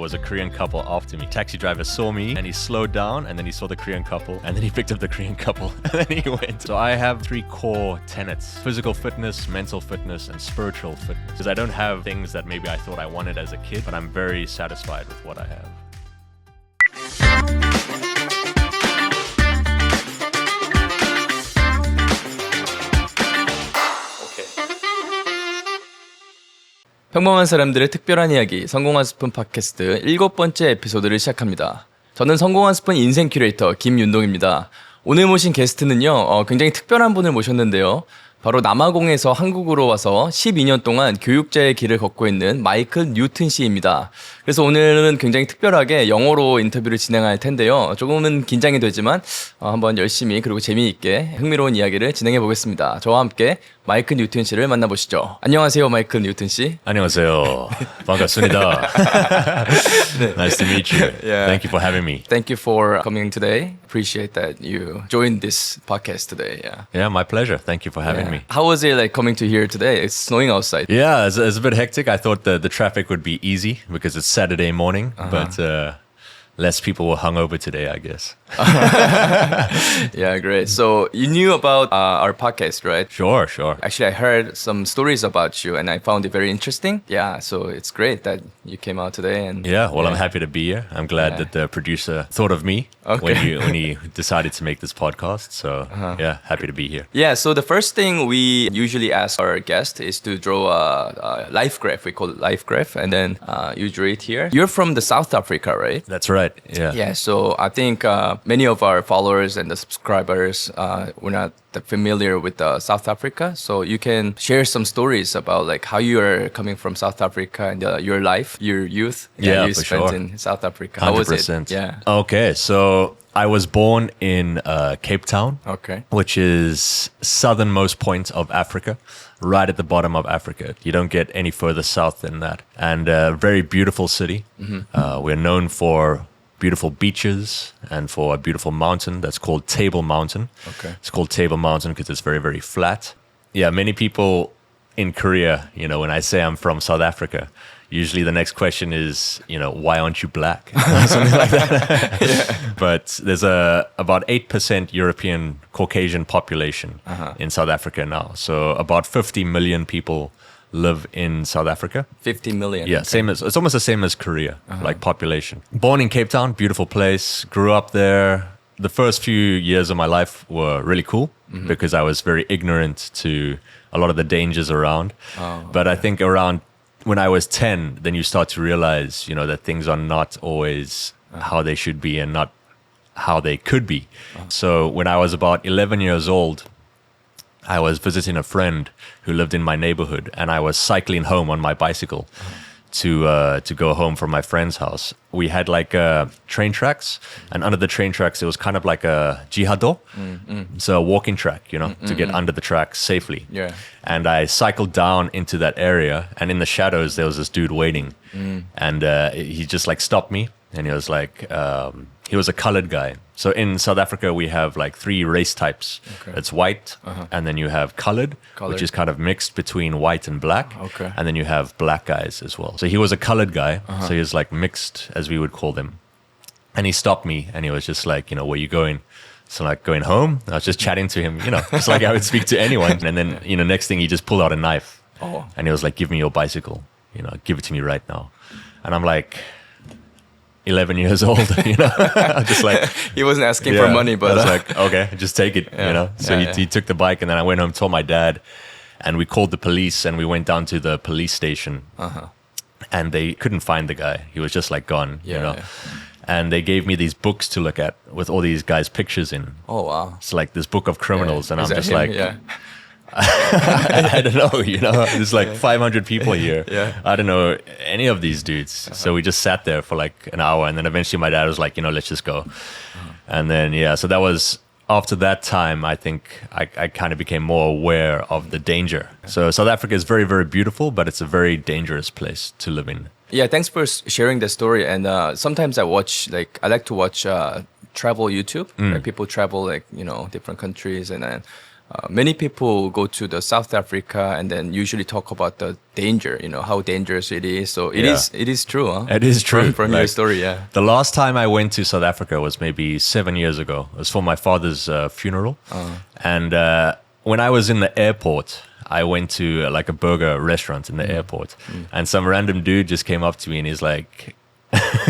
was a Korean couple after me. Taxi driver saw me and he slowed down and then he saw the Korean couple and then he picked up the Korean couple and then he went. So I have 3 core tenets: physical fitness, mental fitness, and spiritual fitness. Because I don't have things that maybe I thought I wanted as a kid, but I'm very satisfied with what I have. 평범한 사람들의 특별한 이야기, 성공한 스푼 팟캐스트 7번째 에피소드를 시작합니다. 저는 성공한 스푼 인생 큐레이터 김윤동입니다. 오늘 모신 게스트는요, 굉장히 특별한 분을 모셨는데요. 바로 남아공에서 한국으로 와서 12년 동안 교육자의 길을 걷고 있는 마이클 뉴튼 씨입니다. 그래서 오늘은 굉장히 특별하게 영어로 인터뷰를 진행할 텐데요. 조금은 긴장이 되지만 한번 열심히 그리고 재미있게 흥미로운 이야기를 진행해 보겠습니다. 저와 함께 마이클 뉴튼 씨를 만나보시죠. 안녕하세요, 마이클 뉴튼 씨. 안녕하세요. 반갑습니다. 네. Nice to meet you. Yeah. Thank you for having me. Thank you for coming today. Appreciate that you joined this podcast today. Yeah, my pleasure. Thank you for having me. How was it like coming to here today? It's snowing outside. Yeah, it's a bit hectic. I thought the traffic would be easy because it's Saturday morning, but less people were hungover today, I guess. Yeah, great. So you knew about our podcast, right? Sure. Actually, I heard some stories about you and I found it very interesting. Yeah, so it's great that you came out today. And I'm happy to be here. I'm glad that the producer thought of me when he decided to make this podcast. So happy to be here. Yeah, so the first thing we usually ask our guest is to draw a life graph. We call it life graph. And then you draw it here. You're from the South Africa, right? That's right. Yeah. Yeah, so I think many of our followers and the subscribers were not that familiar with South Africa. So you can share some stories about like how you are coming from South Africa and your life, your youth. Yeah, you for spent sure. in South Africa. 100%. How was it? Yeah. Okay, so I was born in Cape Town, which is southernmost point of Africa, right at the bottom of Africa. You don't get any further south than that. And a very beautiful city. Mm-hmm. We're known for beautiful beaches and for a beautiful mountain that's called Table Mountain. Okay. It's called Table Mountain because it's very, very flat. Yeah, many people in Korea, when I say I'm from South Africa, usually the next question is, why aren't you black? Something like that. Yeah. But there's about 8% European Caucasian population in South Africa now. So about 50 million people live in South Africa. 50 million. Yeah, it's almost the same as Korea, like population. Born in Cape Town, beautiful place, grew up there. The first few years of my life were really cool because I was very ignorant to a lot of the dangers around. But I think around when I was 10, then you start to realize, that things are not always how they should be and not how they could be. So when I was about 11 years old, I was visiting a friend who lived in my neighborhood, and I was cycling home on my bicycle to go home from my friend's house. We had like train tracks, and under the train tracks, it was kind of like a jihado, so a walking track, to get under the tracks safely. Yeah. And I cycled down into that area, and in the shadows, there was this dude waiting, and he just like stopped me, and he was like, he was a colored guy. So in South Africa, we have like 3 race types. Okay. It's white, and then you have colored, which is kind of mixed between white and black. Okay. And then you have black guys as well. So he was a colored guy, so he was like mixed, as we would call them. And he stopped me, and he was just like, where you going? So like, going home? I was just chatting to him, just like I would speak to anyone. And then, next thing he just pulled out a knife. Oh. And he was like, give me your bicycle. Give it to me right now. And I'm like 11 years old, just like he wasn't asking for money, but I was like, okay, just take it, So he took the bike, and then I went home, told my dad, and we called the police, and we went down to the police station, and they couldn't find the guy. He was just like gone, And they gave me these books to look at with all these guys' pictures in. Oh wow! It's like this book of criminals, and I'm just him? Like. Yeah. I don't know, there's like 500 people here. Yeah. I don't know any of these dudes. So we just sat there for like an hour, and then eventually my dad was like, let's just go. And then, so that was, after that time, I think I kind of became more aware of the danger. So South Africa is very, very beautiful, but it's a very dangerous place to live in. Yeah, thanks for sharing the story. And sometimes I like to watch travel YouTube, where people travel like, different countries, and then many people go to the South Africa and then usually talk about the danger, how dangerous it is. So it is true. Huh? It is true. From your story, yeah. The last time I went to South Africa was maybe 7 years ago. It was for my father's funeral. And when I was in the airport, I went to like a burger restaurant in the airport. And some random dude just came up to me and he's like,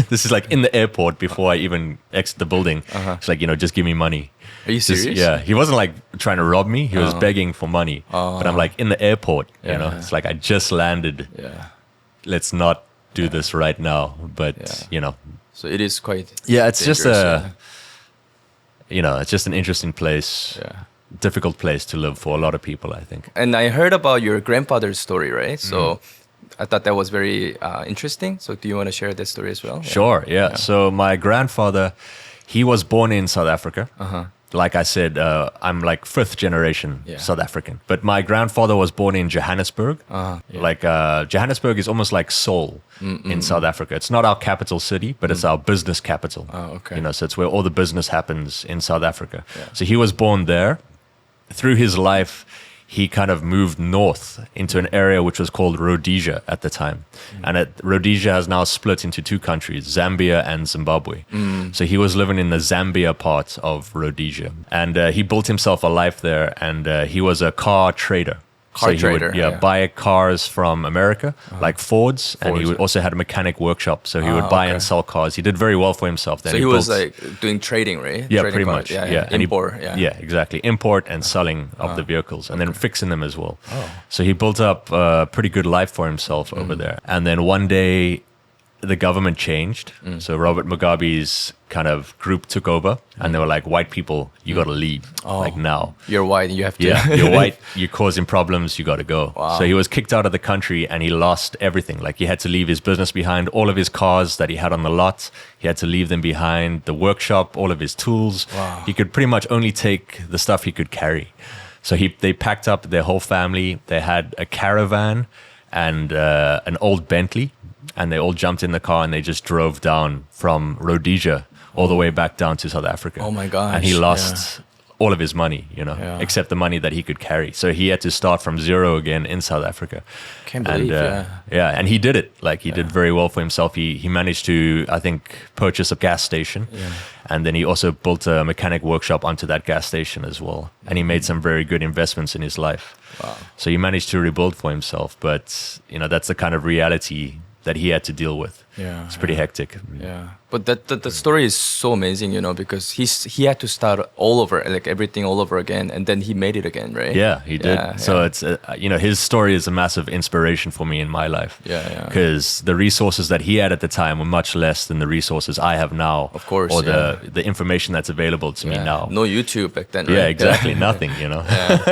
this is like in the airport before I even exit the building. It's like, just give me money. Are you serious? Yeah. He wasn't like trying to rob me. He was begging for money. But I'm like in the airport, it's like I just landed. Yeah. Let's not do this right now. But, So it is quite it's dangerous, just it's just an interesting place. Yeah. Difficult place to live for a lot of people, I think. And I heard about your grandfather's story, right? So I thought that was very interesting. So do you want to share that story as well? Sure, yeah. So my grandfather, he was born in South Africa. Like I said, I'm like fifth generation South African. But my grandfather was born in Johannesburg. Like Johannesburg is almost like Seoul in South Africa. It's not our capital city, but it's our business capital. Oh, okay. So it's where all the business happens in South Africa. Yeah. So he was born there. Through his life, he kind of moved north into an area which was called Rhodesia at the time. And Rhodesia has now split into two countries, Zambia and Zimbabwe. So he was living in the Zambia part of Rhodesia. And he built himself a life there, and he was a car trader. Car He would buy cars from America, like Fords, and he would also had a mechanic workshop. So he would buy and sell cars. He did very well for himself. Then so he was like doing trading, right? Yeah, trading pretty cars. much. Yeah. And Import. Yeah, exactly. Import and selling of the vehicles, and then fixing them as well. So he built up a pretty good life for himself over there. And then one day, the government changed. So Robert Mugabe's kind of group took over, and they were like, white people, you got to leave, like now. You're white, you have to. Yeah, you're white, you're causing problems, you got to go. Wow. So he was kicked out of the country, and he lost everything. Like he had to leave his business behind, all of his cars that he had on the lot, he had to leave them behind, the workshop, all of his tools. Wow. He could pretty much only take the stuff he could carry. So they packed up their whole family. They had a caravan and an old Bentley. And they all jumped in the car and they just drove down from Rhodesia all the way back down to South Africa. Oh my gosh. And he lost all of his money, except the money that he could carry. So he had to start from zero again in South Africa. Can't believe, and he did it. Like he did very well for himself. He managed to, I think, purchase a gas station. Yeah. And then he also built a mechanic workshop onto that gas station as well. And he made some very good investments in his life. Wow. So he managed to rebuild for himself. But, that's the kind of reality that he had to deal with. Yeah, it's pretty hectic. Yeah, but the story is so amazing, because he had to start all over, like everything all over again, and then he made it again, right? Yeah, he did. So it's his story is a massive inspiration for me in my life. Yeah. Because the resources that he had at the time were much less than the resources I have now. Of course. Or the information that's available to me now. No YouTube back then. Right? Yeah, exactly. Nothing.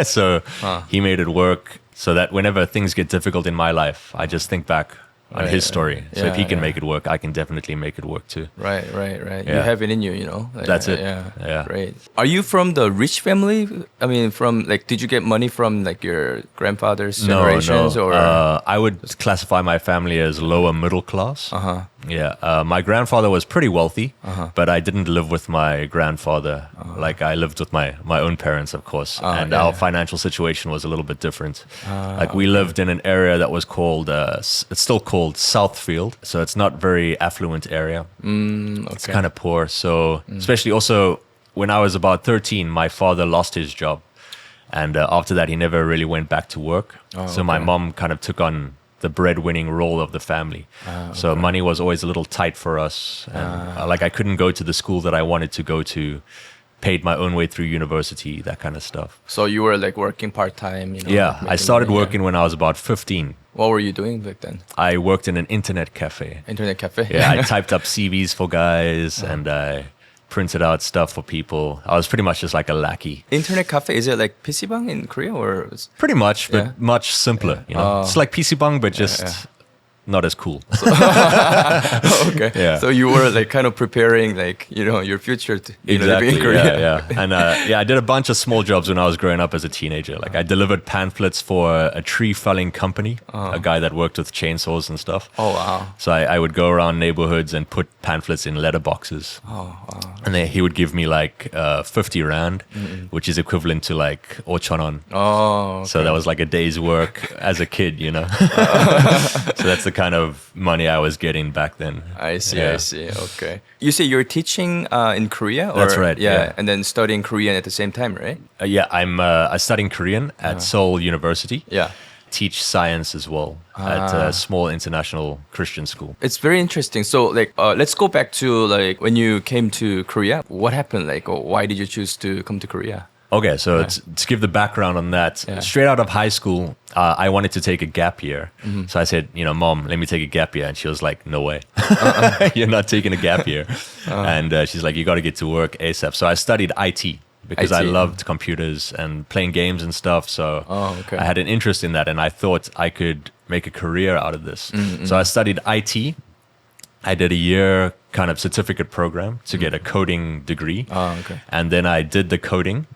So he made it work so that whenever things get difficult in my life, I just think back on his story. So if he can make it work, I can definitely make it work too. Right. Yeah. You have it in you, Like, that's it. Yeah. Great. Are you from the rich family? I mean, did you get money from like your grandfather's generations? No. Or I would classify my family as lower middle class. Yeah. My grandfather was pretty wealthy, but I didn't live with my grandfather. Like I lived with my own parents, of course. And our financial situation was a little bit different. Like we lived in an area that was called, it's still called Southfield. So it's not very affluent area. It's kind of poor. So especially also when I was about 13, my father lost his job. And after that, he never really went back to work. So my mom kind of took on the breadwinning role of the family. So money was always a little tight for us. And like I couldn't go to the school that I wanted to go to, paid my own way through university, that kind of stuff. So you were like working part-time? Yeah, I started working when I was about 15. What were you doing back then? I worked in an internet cafe. Internet cafe? Yeah, I typed up CVs for guys and I printed out stuff for people. I was pretty much just like a lackey. Internet cafe, is it like PC방 in Korea or? Pretty much, but much simpler. It's like PC방, but just not as cool. Okay. Yeah. So you were like kind of preparing like, your future to be in Korea. Yeah. And I did a bunch of small jobs when I was growing up as a teenager. Like I delivered pamphlets for a tree felling company, a guy that worked with chainsaws and stuff. Oh, wow. So I would go around neighborhoods and put pamphlets in letter boxes. Oh, wow. And then he would give me like 50 rand, which is equivalent to like 5,000 won. Oh, okay. So that was like a day's work as a kid, So that's the kind of money I was getting back then. I see. Okay. You say you're teaching in Korea? Or, That's right, yeah. And then studying Korean at the same time, right? I'm studying Korean at Seoul University. Yeah. Teach science as well at a small international Christian school. It's very interesting. So, like, let's go back to like when you came to Korea. What happened? Like, why did you choose to come to Korea? Okay, so to give the background on that, straight out of high school, I wanted to take a gap year. So I said, Mom, let me take a gap year. And she was like, no way. You're not taking a gap year. And she's like, you got to get to work ASAP. So I studied IT because I loved computers and playing games and stuff. So I had an interest in that. And I thought I could make a career out of this. So I studied IT. I did a year kind of certificate program to get a coding degree. And then I did the coding.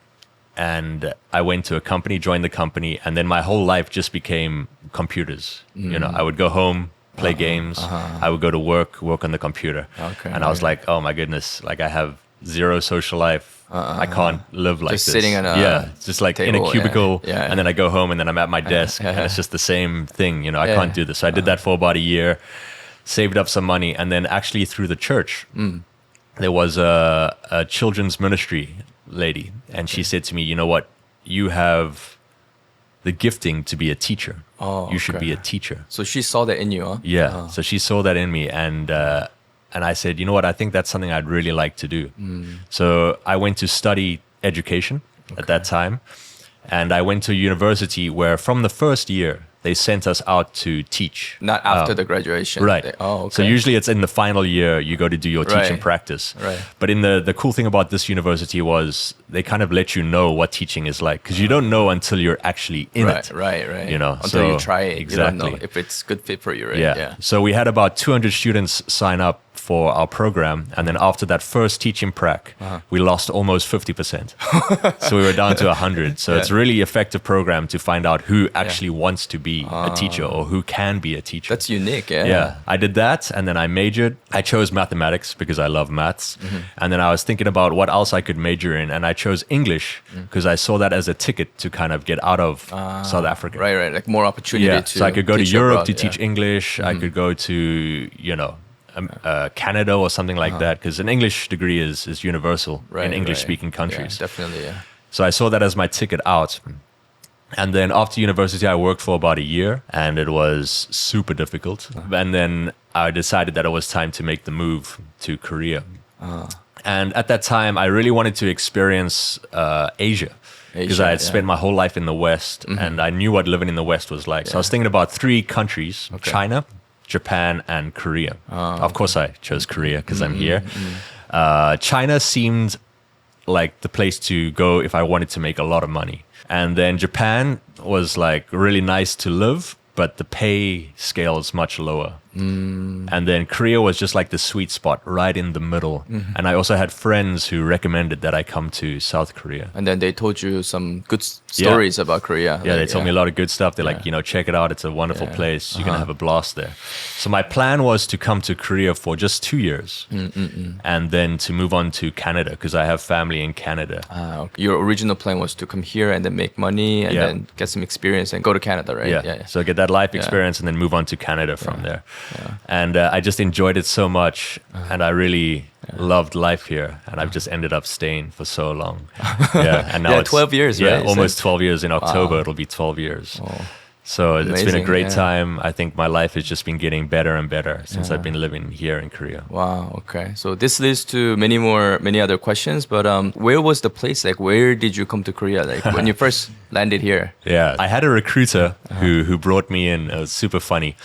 And I went to a company, joined the company, and then my whole life just became computers. I would go home, play games. I would go to work on the computer. And I was like, oh my goodness, like I have zero social life. I can't live like just this. Sitting on a just like table, in a cubicle, yeah. and then I go home and then I'm at my desk, and it's just the same thing. I can't do this. So I did that for about a year, saved up some money, and then actually through the church, there was a children's ministry lady, and she said to me, you know what, you have the gifting to be a teacher. You should be a teacher. So she saw that in you, huh? Yeah. So she saw that in me, and I said, you know what, I think that's something I'd really like to do. So I went to study education at that time, and I went to university where from the first year they sent us out to teach. Not after the graduation. Right. So usually it's in the final year you go to do your teaching practice. Right. But in the cool thing about this university was they kind of let you know what teaching is like, because you don't know until you're actually in it. Right. Until you try it. Exactly. You don't know if it's good fit for you, right? Yeah. So we had about 200 students sign up for our program, and then after that first teaching prac, we lost almost 50%. So we were down to 100. So it's a really effective program to find out who actually wants to be a teacher or who can be a teacher. That's unique, yeah. Yeah, I did that, and then I majored. I chose mathematics because I love maths, and then I was thinking about what else I could major in, and I chose English because I saw that as a ticket to kind of get out of South Africa. Right, like more opportunity to so I could go to Europe abroad, to teach English. I could go to, Canada or something like that, because an English degree is universal in English-speaking countries. Yeah, definitely, yeah. So I saw that as my ticket out. And then after university, I worked for about a year, and it was super difficult. And then I decided that it was time to make the move to Korea. And at that time, I really wanted to experience Asia, because I had spent my whole life in the West, and I knew what living in the West was like. So I was thinking about 3 countries, China, Japan, and Korea. Of course, I chose Korea because I'm here. China seemed like the place to go if I wanted to make a lot of money. And then Japan was like really nice to live, but the pay scale is much lower. And then Korea was just like the sweet spot right in the middle. And I also had friends who recommended that I come to South Korea. And then they told you some good stories about Korea. Yeah, they told me a lot of good stuff. They're like, check it out. It's a wonderful place. You're going to have a blast there. So my plan was to come to Korea for just 2 years and then to move on to Canada, because I have family in Canada. Okay. Your original plan was to come here and then make money and then get some experience and go to Canada, right? Yeah. So get that life experience and then move on to Canada from there. And I just enjoyed it so much, and I really loved life here, and I've just ended up staying for so long. And now it's 12 years, right? Yeah, almost 12 years. In October, it'll be 12 years. So it's been a great time. I think my life has just been getting better and better since I've been living here in Korea. Wow, okay. So this leads to many other questions, but where was the place? Like, where did you come to Korea? Like, when you first landed here? Yeah, I had a recruiter who brought me in. It was super funny.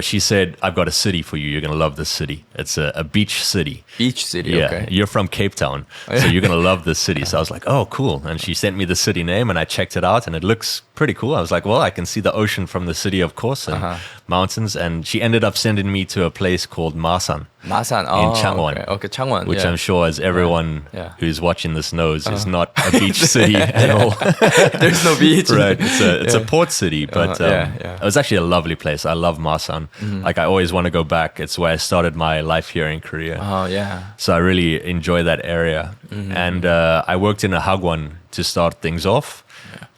She said, I've got a city for you. You're going to love this city. It's a beach city. Beach city, yeah, okay. You're from Cape Town, so you're going to love this city. So I was like, oh, cool. And she sent me the city name, and I checked it out, and it looks pretty cool. I was like, well, I can see the ocean from the city, of course. And mountains, and she ended up sending me to a place called Masan. Masan. In Changwon. Okay, Changwon. Which I'm sure, as everyone Yeah. who's watching this knows, is not a beach city at all. There's no beach. Right. It's a port city, but it was actually a lovely place. I love Masan. Like, I always want to go back. It's where I started my life here in Korea. Oh, yeah. So I really enjoy that area. And I worked in a hagwon to start things off.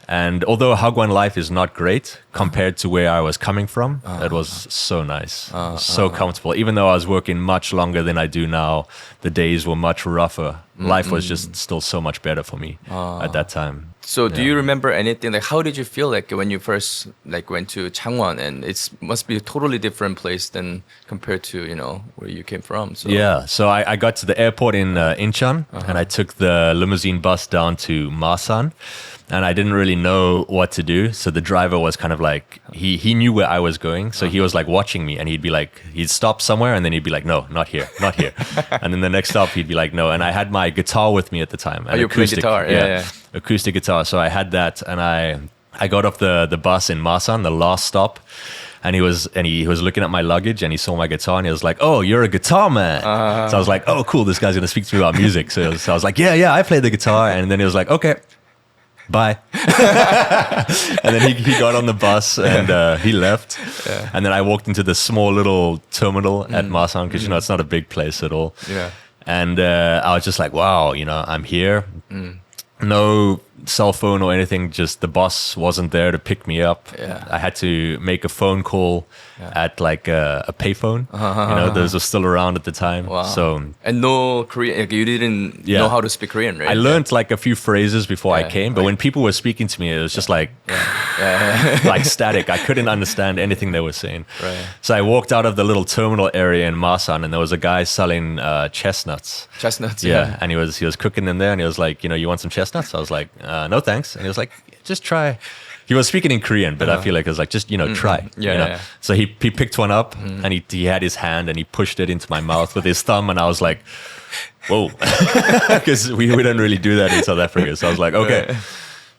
And although hagwon life is not great compared to where I was coming from, it was so nice, so comfortable. Even though I was working much longer than I do now, the days were much rougher. Life was just still so much better for me at that time. So do you remember anything, like how did you feel like when you first like went to Changwon, and it must be a totally different place than compared to, you know, where you came from? So. Yeah, so I got to the airport in Incheon and I took the limousine bus down to Masan. And I didn't really know what to do. So the driver was kind of like, he knew where I was going. So he was like watching me, and he'd be like, he'd stop somewhere and then he'd be like, no, not here, not here. And then the next stop he'd be like, no. And I had my guitar with me at the time. Oh, you play guitar? Yeah. Acoustic guitar. So I had that, and I got off the bus in Masan, the last stop. And he was looking at my luggage, and he saw my guitar, and he was like, "Oh, you're a guitar man." So I was like, "Oh, cool, this guy's gonna speak to me about music." So I was like, "Yeah, I play the guitar." And then he was like, "Okay, bye." And then he got on the bus and he left. Yeah. And then I walked into the small little terminal at Masan, because, you know, it's not a big place at all. Yeah. And I was just like, wow, you know, I'm here. No cell phone or anything, just the boss wasn't there to pick me up. Yeah. I had to make a phone call at like a payphone. You know, those were still around at the time. Wow. So, and no Korean, like you didn't know how to speak Korean, right? I learned like a few phrases before I came, but when people were speaking to me, it was just like like static. I couldn't understand anything they were saying. Right. So I walked out of the little terminal area in Masan, and there was a guy selling chestnuts. Chestnuts, Yeah, and he was cooking in there, and he was like, you know, you want some chestnuts? I was like, no thanks. And he was like, just try. He was speaking in Korean, but I feel like it was like, just, you know, try. Yeah, you know? yeah. So he picked one up, and he had his hand, and he pushed it into my mouth with his thumb, and I was like, whoa. Because we don't really do that in South Africa. So I was like, okay.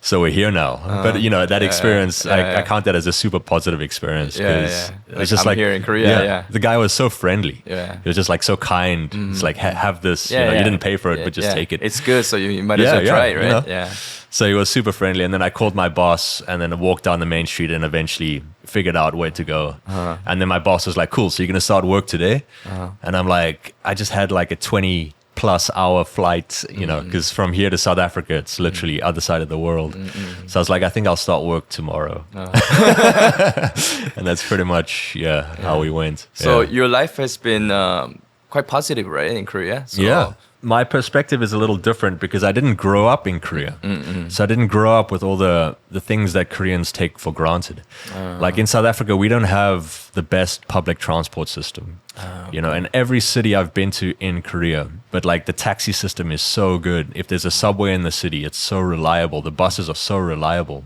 So we're here now. But, you know, that experience, I count that as a super positive experience. Because it's just I'm here in Korea, The guy was so friendly. Yeah. He was just like so kind. It's like, have this. You know, you didn't pay for it, but just take it. It's good, so you might as well try it, right? You know? Yeah. So he was super friendly. And then I called my boss, and then I walked down the main street and eventually figured out where to go. And then my boss was like, cool, so you're going to start work today? And I'm like, I just had like a 20+ hour flight, you know, because from here to South Africa, it's literally other side of the world. So I was like, I think I'll start work tomorrow. And that's pretty much, how we went. So your life has been quite positive, right, in Korea? So Yeah. My perspective is a little different because I didn't grow up in Korea. So I didn't grow up with all the things that Koreans take for granted. Like in South Africa, we don't have the best public transport system. You know, in every city I've been to in Korea, but like the taxi system is so good. If there's a subway in the city, it's so reliable. The buses are so reliable.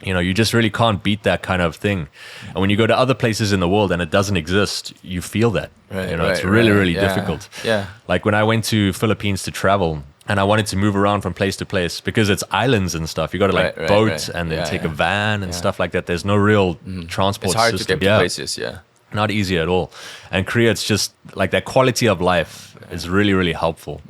You know, you just really can't beat that kind of thing. And when you go to other places in the world and it doesn't exist, you feel that. Right, you know, it's really difficult. Yeah. Like when I went to Philippines to travel, and I wanted to move around from place to place because it's islands and stuff. You got to like boat and then take a van and stuff like that. There's no real transport It's hard system. to get to places, Not easy at all. And Korea, it's just like that quality of life is really helpful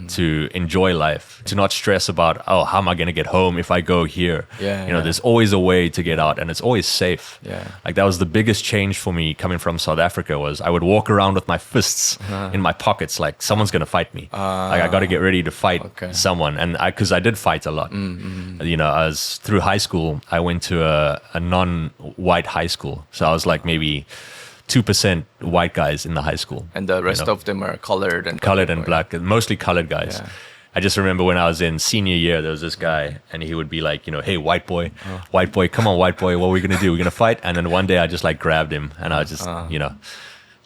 to enjoy life, to not stress about, oh, how am I going to get home if I go here? You know, there's always a way to get out and it's always safe. Like that was the biggest change for me coming from South Africa was I would walk around with my fists in my pockets like someone's going to fight me. Like I got to get ready to fight someone. And because I did fight a lot. You know, I was through high school, I went to a non-white high school. So I was like maybe 2% white guys in the high school. And the rest of them are colored and black, mostly colored guys. I just remember when I was in senior year, there was this guy and he would be like, you know, hey, white boy, come on, white boy, what are we going to do? We're going to fight. And then one day I just like grabbed him and I just, you know,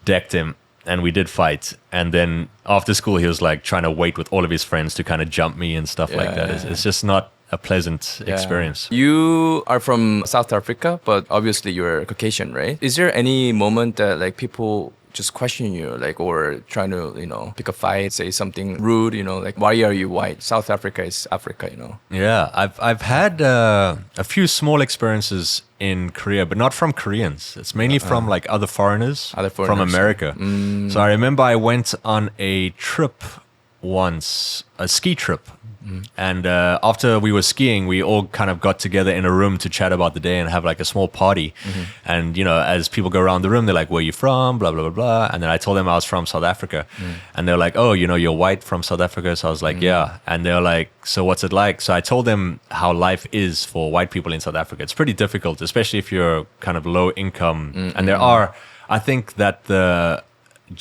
decked him and we did fight. And then after school, he was like trying to wait with all of his friends to kind of jump me and stuff like that. It's just not a pleasant experience. You are from South Africa, but obviously you're Caucasian, right? Is there any moment that like people just question you, like, or trying to, pick a fight, say something rude, like, why are you white? South Africa is Africa, Yeah, I've had a few small experiences in Korea, but not from Koreans. It's mainly from like other foreigners from America. So I remember I went on a trip once, a ski trip. And after we were skiing, we all kind of got together in a room to chat about the day and have like a small party. And, as people go around the room, they're like, where are you from? Blah, blah, blah, blah. And then I told them I was from South Africa. And they're like, oh, you're white from South Africa? So I was like, yeah. And they're like, so what's it like? So I told them how life is for white people in South Africa. It's pretty difficult, especially if you're kind of low income. And I think that the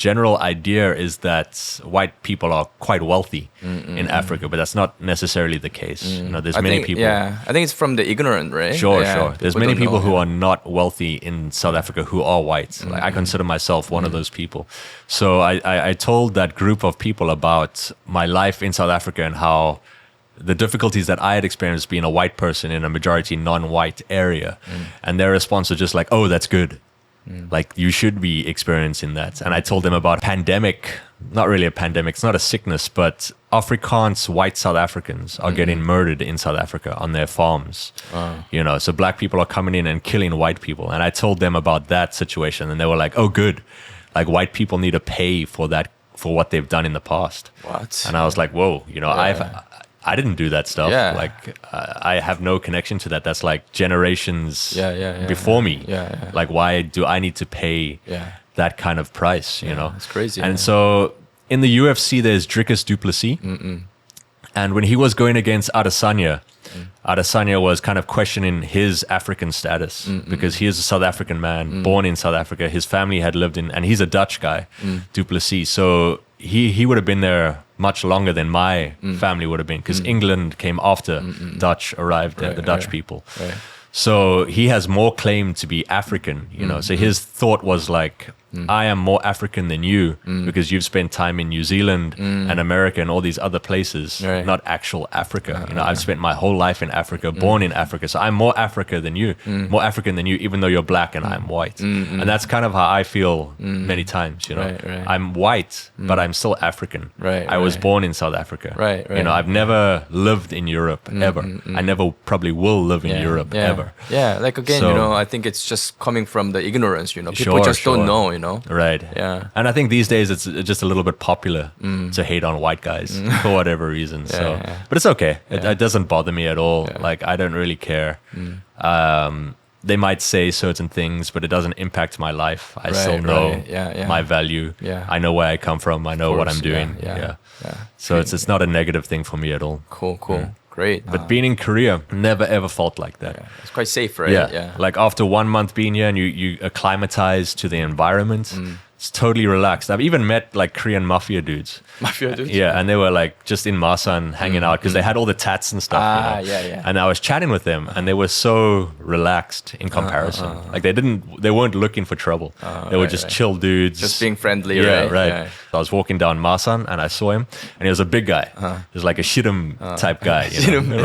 general idea is that white people are quite wealthy in Africa, but that's not necessarily the case. There's many people. Yeah, I think it's from the ignorant, right? Sure. There's many people know, who are not wealthy in South Africa who are white. Like, I consider myself one of those people. So I told that group of people about my life in South Africa and how the difficulties that I had experienced being a white person in a majority non-white area. And their response was just like, oh, that's good. Like, you should be experiencing that. And I told them about pandemic, not really a pandemic, it's not a sickness, but Afrikaans white South Africans are getting murdered in South Africa on their farms. So black people are coming in and killing white people. And I told them about that situation and they were like, oh, good. Like, white people need to pay for that, for what they've done in the past. What? And I was like, whoa, I didn't do that stuff. Yeah. Like, I have no connection to that. That's like generations before me. Yeah. Like, why do I need to pay that kind of price, It's crazy. And so in the UFC, there's Dricus du Plessis. And when he was going against Adesanya, Adesanya was kind of questioning his African status because he is a South African man, born in South Africa. His family had lived in, and he's a Dutch guy, du Plessis. So he would have been there much longer than my family would have been because England came after Dutch arrived, the Dutch people. Right. So he has more claim to be African, So his thought was like, I am more African than you because you've spent time in New Zealand and America and all these other places, not actual Africa. I've spent my whole life in Africa, born in Africa. So I'm more African than you, even though you're black and I'm white. And that's kind of how I feel many times, Right. I'm white, but I'm still African. I was born in South Africa. Right. I've never lived in Europe, ever. I never probably will live in Europe, ever. Yeah, like again, So- I think it's just coming from the ignorance, People Sure, just don't know, Right. Yeah. And I think these days it's just a little bit popular to hate on white guys for whatever reason. But it's okay. It doesn't bother me at all. Like, I don't really care. They might say certain things, but it doesn't impact my life. I still know my value. Yeah. I know where I come from. I know what I'm course, doing. yeah. So it's not a negative thing for me at all. Cool. Great. But being in Korea, never ever felt like that. It's quite safe, right? Yeah. Like, after 1 month being here and you acclimatize to the environment, it's totally relaxed. I've even met like Korean mafia dudes. Mafia dudes? Yeah, and they were like just in Masan hanging out because they had all the tats and stuff. Yeah. And I was chatting with them and they were so relaxed in comparison. Like, they weren't looking for trouble. They were just chill dudes. Just being friendly, Yeah, right? right. Yeah. I was walking down Masan and I saw him and he was a big guy. He was like a shidam type guy.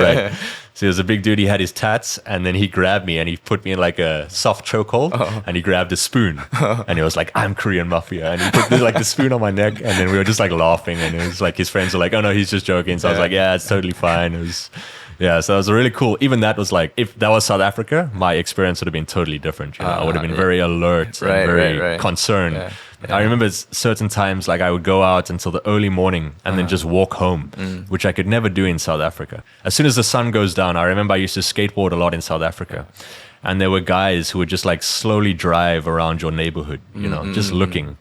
Right. So he was a big dude. He had his tats, and then he grabbed me and he put me in like a soft chokehold, and he grabbed a spoon, and he was like, "I'm Korean mafia," and he put like the spoon on my neck, and then we were just like laughing, and it was like his friends were like, "Oh no, he's just joking." So I was like, "Yeah, it's totally fine." It was. Yeah, so it was really cool. Even that was like, if that was South Africa, my experience would have been totally different. I would have been very alert and very concerned. Yeah. I remember certain times, like, I would go out until the early morning and then just walk home, which I could never do in South Africa. As soon as the sun goes down, I remember I used to skateboard a lot in South Africa. And there were guys who would just like slowly drive around your neighborhood, just looking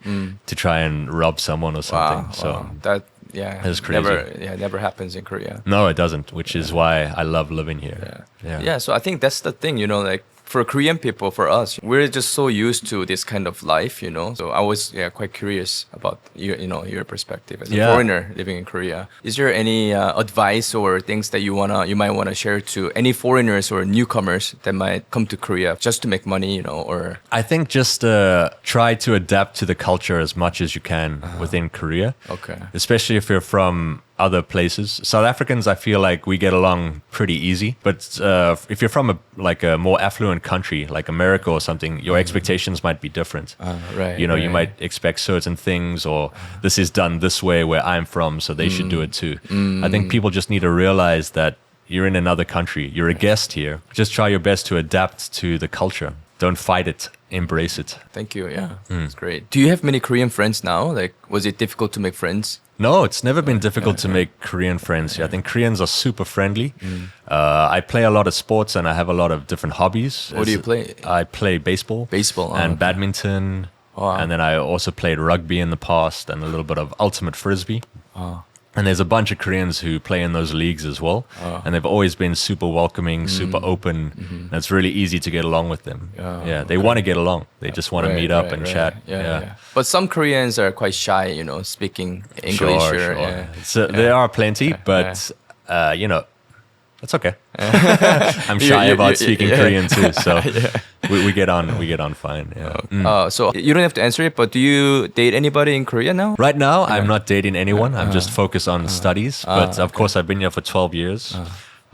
to try and rob someone or something. So that it's crazy. Never happens in Korea. No, it doesn't, which is why I love living here. Yeah, so I think that's the thing, like for Korean people, for us, we're just so used to this kind of life, So I was quite curious about your perspective as a foreigner living in Korea. Is there any advice or things that you might wanna share to any foreigners or newcomers that might come to Korea just to make money, or? I think just try to adapt to the culture as much as you can within Korea. Okay. Especially if you're from other places. South Africans, I feel like we get along pretty easy. But if you're from a more affluent country, like America or something, your expectations might be different. Right. You might expect certain things, or this is done this way where I'm from, so they should do it too. I think people just need to realize that you're in another country. You're a guest here. Just try your best to adapt to the culture. Don't fight it. Embrace it. Thank you. Yeah, that's great. Do you have many Korean friends now? Like, was it difficult to make friends? No, it's never been difficult to make Korean friends. I think Koreans are super friendly. I play a lot of sports and I have a lot of different hobbies. What do you play? I play baseball. And badminton. Wow. And then I also played rugby in the past and a little bit of ultimate frisbee. And there's a bunch of Koreans who play in those leagues as well. And they've always been super welcoming, super open. And it's really easy to get along with them. They want to get along. They just want to meet up and chat. But some Koreans are quite shy, speaking English. Sure. So there are plenty, but, that's okay. I'm shy about speaking Korean too, so we get on fine. So you don't have to answer it, but do you date anybody in Korea now? Right now, I'm not dating anyone. I'm just focused on studies. But of course, I've been here for 12 years.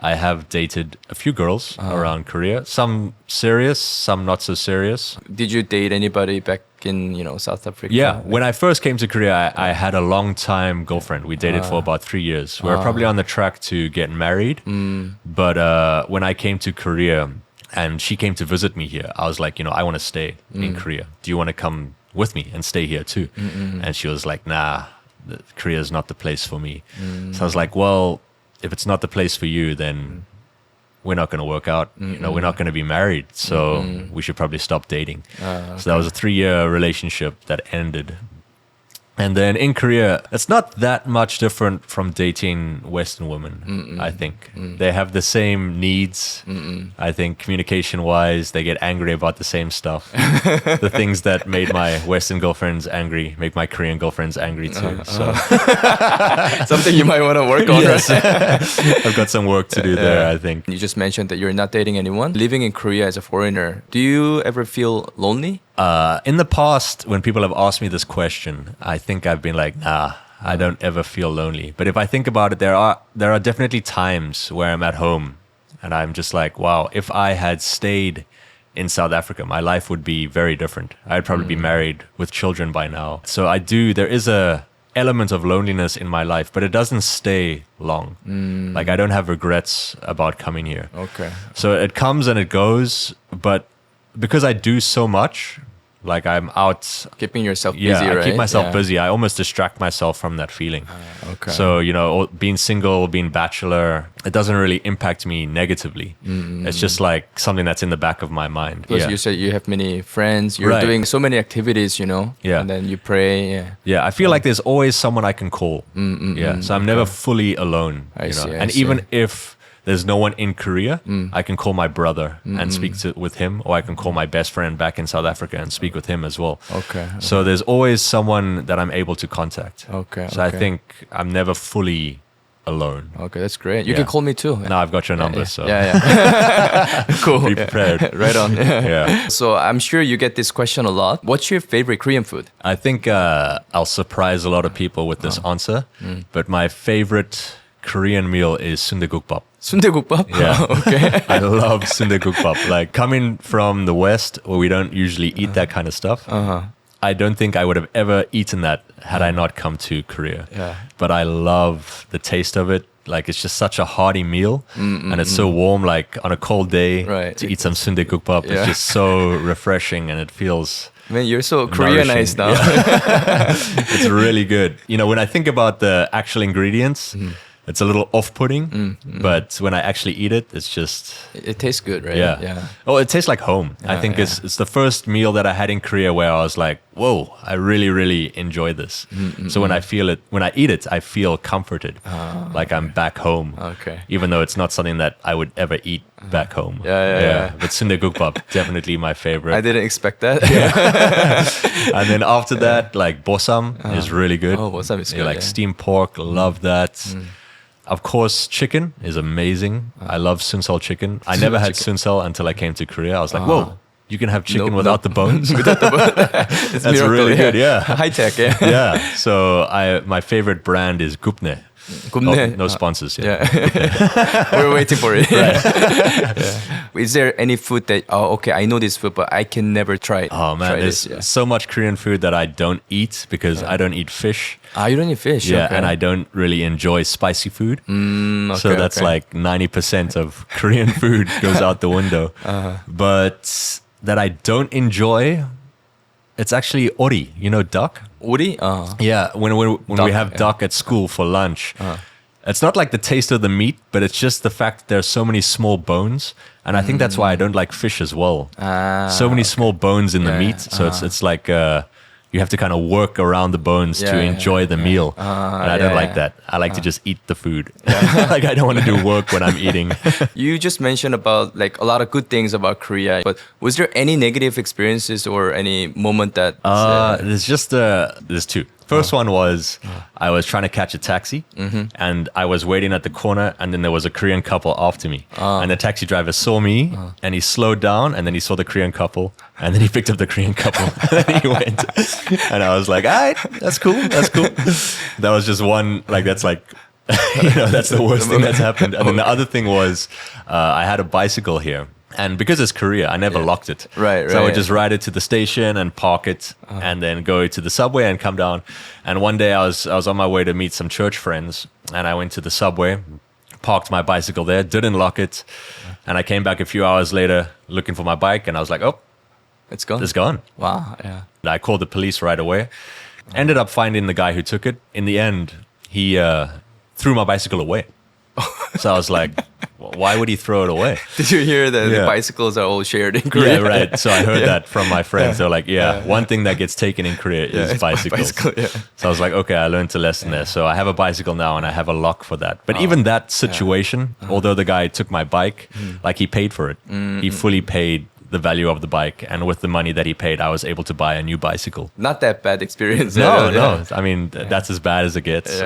I have dated a few girls around Korea. Some serious, some not so serious. Did you date anybody back in South Africa? Yeah, when I first came to Korea, I had a long-time girlfriend. We dated for about 3 years. We were probably on the track to get married. But when I came to Korea and she came to visit me here, I was like, I want to stay in Korea. Do you want to come with me and stay here too? And she was like, nah, Korea is not the place for me. So I was like, well, if it's not the place for you, then we're not going to work out. We're not going to be married. So we should probably stop dating. So that was a 3-year relationship that ended. And then in Korea, it's not that much different from dating Western women, I think. They have the same needs. I think communication-wise, they get angry about the same stuff. The things that made my Western girlfriends angry make my Korean girlfriends angry too. So something you might want to work on. Yes. I've got some work to do there, I think. You just mentioned that you're not dating anyone. Living in Korea as a foreigner, do you ever feel lonely? In the past, when people have asked me this question, I think I've been like, nah, I don't ever feel lonely. But if I think about it, there are definitely times where I'm at home and I'm just like, wow, if I had stayed in South Africa, my life would be very different. I'd probably be married with children by now. So there is a element of loneliness in my life, but it doesn't stay long. Like I don't have regrets about coming here. Okay. So it comes and it goes, but because I do so much, like I'm out keeping yourself busy, right? I keep myself busy. I almost distract myself from that feeling. Okay. So, being single, being bachelor, it doesn't really impact me negatively. It's just like something that's in the back of my mind. Plus you said you have many friends. You're doing so many activities, Yeah. And then you pray. Yeah, I feel like there's always someone I can call. So I'm never fully alone. I see. Even if there's no one in Korea, I can call my brother and speak with him, or I can call my best friend back in South Africa and speak with him as well. Okay. So there's always someone that I'm able to contact. Okay. So I think I'm never fully alone. Okay, that's great. You can call me too. Now I've got your number, so Cool. Be prepared. Right on. Yeah. So I'm sure you get this question a lot. What's your favorite Korean food? I think I'll surprise a lot of people with this answer, but my favorite Korean meal is sundae-gukbap. 순대국밥? Yeah. Okay. I love sundae-gukbap. Like coming from the West where we don't usually eat that kind of stuff, I don't think I would have ever eaten that had I not come to Korea. Yeah. But I love the taste of it. Like it's just such a hearty meal and it's so warm, like on a cold day to eat some sundae-gukbap. It's just so refreshing and it feels... Man, you're so Koreanized now. Yeah. It's really good. When I think about the actual ingredients, it's a little off-putting, but when I actually eat it, it's just... It tastes good, right? Yeah. Oh, it tastes like home. I think it's the first meal that I had in Korea where I was like, whoa, I really, really enjoy this. So when I eat it, I feel comforted, like I'm back home. Okay. Even though it's not something that I would ever eat back home. Yeah. But sundae-gukbap, definitely my favorite. I didn't expect that. And then after that, like bosam is really good. Oh, bosam is good. Like steamed pork, love that. Of course, chicken is amazing. I love sunsal chicken. I never had sunsal until I came to Korea. I was like, whoa, you can have chicken without the bones? Without the bones. That's really good, yeah. High tech, Yeah. So my favorite brand is gupne 굽네. No sponsors yet. Yeah. We're waiting for it. Is there any food that, okay, I know this food, but I can never try it? Oh man, there's so much Korean food that I don't eat because I don't eat fish. You don't eat fish? Yeah, okay. and I don't really enjoy spicy food. So that's like 90% of Korean food goes out the window. But that I don't enjoy, it's actually ori, you know, duck? Ori? Yeah, when we have duck at school for lunch, it's not like the taste of the meat, but it's just the fact that there's so many small bones. And I think that's why I don't like fish as well. So many small bones in the meat. So it's like you have to kind of work around the bones to enjoy the meal. And I don't like that. I like to just eat the food. Like I don't want to do work when I'm eating. You just mentioned about like a lot of good things about Korea, but was there any negative experiences or any moment that... There's two. First one was I was trying to catch a taxi and I was waiting at the corner and then there was a Korean couple after me. And the taxi driver saw me and he slowed down and then he saw the Korean couple and then he picked up the Korean couple and then he went. And I was like, all right, that's cool. That was just one, like that's like, that's the worst thing that's happened. And then the other thing was I had a bicycle here. And because it's Korea, I never locked it. Right. So I would just ride it to the station and park it and then go to the subway and come down. And one day I was on my way to meet some church friends and I went to the subway, parked my bicycle there, didn't lock it. And I came back a few hours later looking for my bike and I was like, oh, it's gone. It's gone. Wow, yeah. I called the police right away. Ended up finding the guy who took it. In the end, he threw my bicycle away. So I was like, why would he throw it away? Did you hear that the bicycles are all shared in Korea? Yeah, right. So I heard that from my friends. They're like, one thing that gets taken in Korea is bicycles. So I was like, okay, I learned a lesson there. So I have a bicycle now and I have a lock for that. But even that situation, although the guy took my bike, like he paid for it. He fully paid the value of the bike, and with the money that he paid, I was able to buy a new bicycle. Not that bad experience. No. I mean, that's as bad as it gets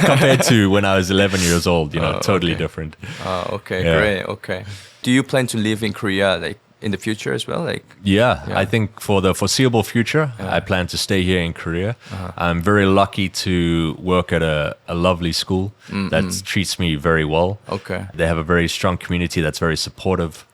compared to when I was 11 years old. Totally different. Okay, great. Okay. Do you plan to live in Korea, like in the future as well? I think for the foreseeable future, I plan to stay here in Korea. I'm very lucky to work at a lovely school that treats me very well. Okay. They have a very strong community that's very supportive.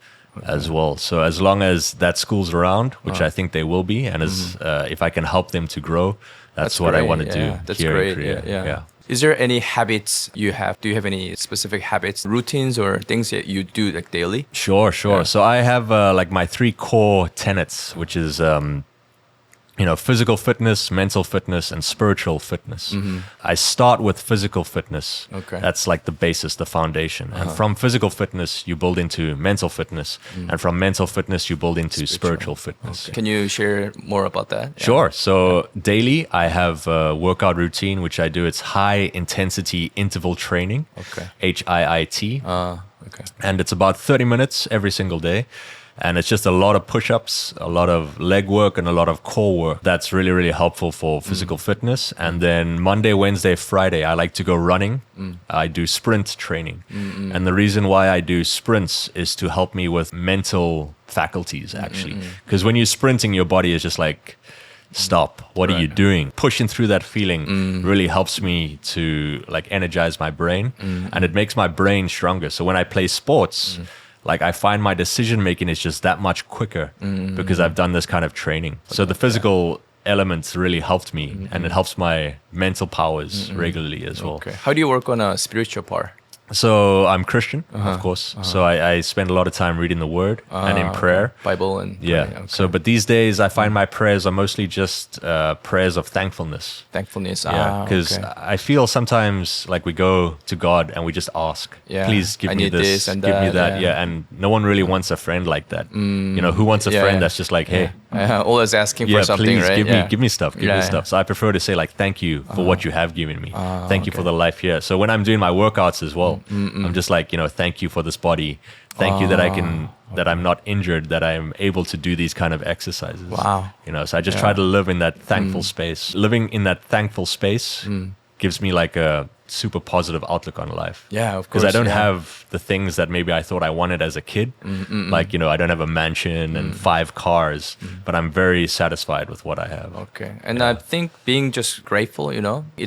As well. So as long as that school's around, which I think they will be, and as if I can help them to grow, that's what I want to do here in Korea. Yeah. Is there any habits you have? Do you have any specific habits, routines, or things that you do like daily? Sure. Yeah. So I have like my 3 core tenets, which is physical fitness, mental fitness, and spiritual fitness. I start with physical fitness. Okay. That's like the basis, the foundation. And from physical fitness, you build into mental fitness. And from mental fitness, you build into spiritual fitness. Okay. Can you share more about that? Sure. So daily, I have a workout routine, which I do. It's high intensity interval training. Okay. HIIT. Okay. And it's about 30 minutes every single day. And it's just a lot of push-ups, a lot of leg work, and a lot of core work. That's really, really helpful for physical fitness. And then Monday, Wednesday, Friday, I like to go running. I do sprint training. And the reason why I do sprints is to help me with mental faculties, actually. Because when you're sprinting, your body is just like, stop. What are you doing? Pushing through that feeling really helps me to like energize my brain. And it makes my brain stronger. So when I play sports... like I find my decision making is just that much quicker because I've done this kind of training. So the physical elements really helped me and it helps my mental powers regularly as well. Okay. How do you work on a spiritual part? So I'm Christian, of course. So I spend a lot of time reading the Word and in prayer. Bible and yeah. So, but these days I find my prayers are mostly just prayers of thankfulness. Thankfulness. Yeah, because I feel sometimes like we go to God and we just ask, please give me this, and give that, me that. Yeah. And no one really wants a friend like that. Who wants a friend that's just like, hey, always asking for something, please, right? give me stuff. So I prefer to say like, thank you for what you have given me. Thank you for the life here. So when I'm doing my workouts as well, I'm just like, thank you for this body. Thank you that that I'm not injured, that I'm able to do these kind of exercises. Wow. So I just try to live in that thankful space. Living in that thankful space gives me like a super positive outlook on life. Yeah, of Because course. I don't yeah. have the things that maybe I thought I wanted as a kid. Like, I don't have a mansion and 5 cars, but I'm very satisfied with what I have. Okay. And I think being just grateful, it's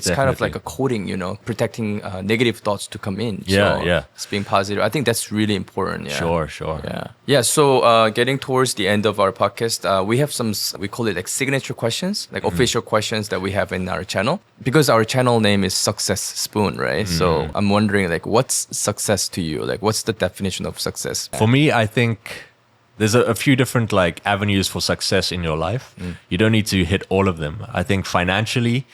kind of Definitely. like a coating, protecting negative thoughts to come in. Yeah, so yeah. It's being positive. I think that's really important. Yeah. Sure. Yeah. Yeah. So getting towards the end of our podcast, we have some, we call it like signature questions, like official questions that we have in our channel. Because our channel name is Success Spoon, right? So I'm wondering, like, what's success to you? Like, what's the definition of success? For me, I think there's a few different like avenues for success in your life. You don't need to hit all of them. I think financially,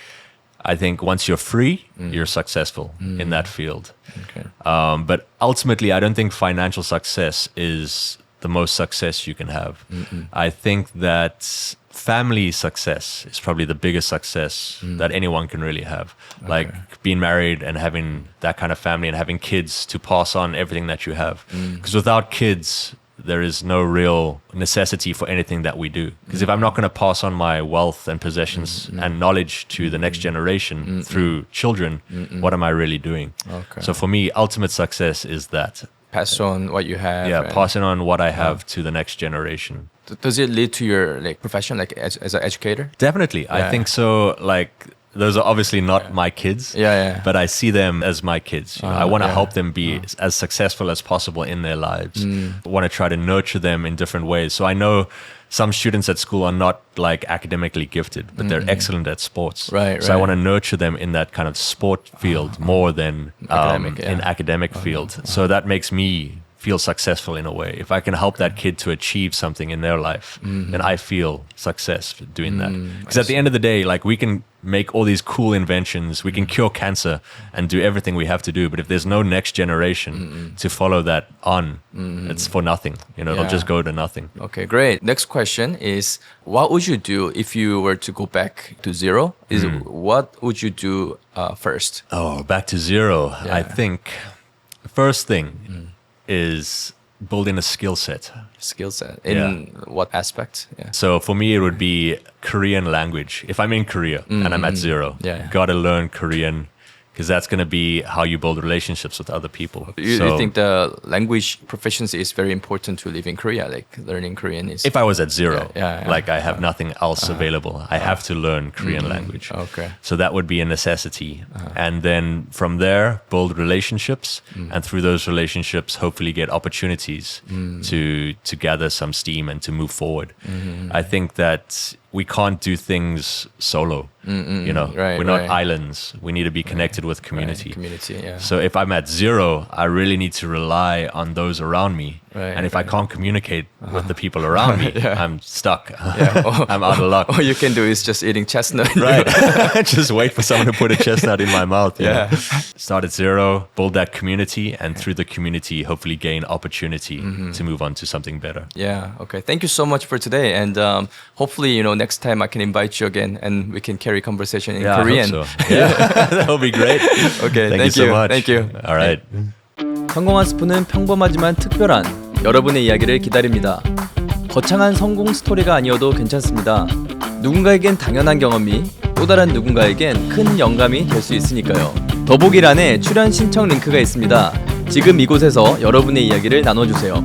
once you're free, you're successful in that field. Okay. But ultimately, I don't think financial success is the most success you can have. I think that family success is probably the biggest success that anyone can really have. Like being married and having that kind of family and having kids to pass on everything that you have. Because without kids, there is no real necessity for anything that we do. Because if I'm not going to pass on my wealth and possessions and knowledge to the next generation through children, what am I really doing? Okay. So for me, ultimate success is that. Pass on what you have. Yeah, and- passing on what I have to the next generation. Does it lead to your like profession, like as an educator? Definitely. Yeah. I think so. Like, those are obviously not my kids, Yeah. but I see them as my kids. I want to yeah. help them be as successful as possible in their lives. I want to try to nurture them in different ways. So I know some students at school are not like academically gifted, but they're excellent at sports. Right, So I right. want to nurture them in that kind of sport field more than Academic, yeah. in academic field. So that makes me feel successful in a way. If I can help that kid to achieve something in their life, then I feel success for doing that. Because at the end of the day, like, we can make all these cool inventions, we can cure cancer and do everything we have to do, but if there's no next generation to follow that on, it's for nothing. It'll Yeah. just go to nothing. Okay, great. Next question is, what would you do if you were to go back to zero? What would you do first? Oh, back to zero. Yeah. I think the first thing is building a skill set. Skill set in what aspect? Yeah. So for me, it would be Korean language. If I'm in Korea and I'm at zero, Yeah. gotta learn Korean, because that's gonna be how you build relationships with other people. You think the language proficiency is very important to live in Korea? Like learning Korean is. if I was at zero, Yeah, yeah. like I have nothing else available, I have to learn Korean language. Okay. So that would be a necessity. And then from there, build relationships. And through those relationships, hopefully get opportunities to gather some steam and to move forward. I think that we can't do things solo. Right, We're not right. islands. We need to be connected with community. Community, yeah. So if I'm at zero, I really need to rely on those around me. Right, And if I can't communicate with the people around me, I'm stuck. Yeah. I'm out of luck. All you can do is just eating chestnut. Right. Just wait for someone to put a chestnut in my mouth. Yeah. Start at zero, build that community, and through the community, hopefully gain opportunity to move on to something better. Yeah. Okay. Thank you so much for today, and hopefully, next time I can invite you again, and we can carry conversation in Korean. I hope so. Yeah, that would be great. Okay. Thank you so much. Thank you. All right. 성공한 스푼은 평범하지만 특별한 여러분의 이야기를 기다립니다. 거창한 성공 스토리가 아니어도 괜찮습니다. 누군가에겐 당연한 경험이 또 다른 누군가에겐 큰 영감이 될 수 있으니까요. 더보기란에 출연 신청 링크가 있습니다. 지금 이곳에서 여러분의 이야기를 나눠주세요.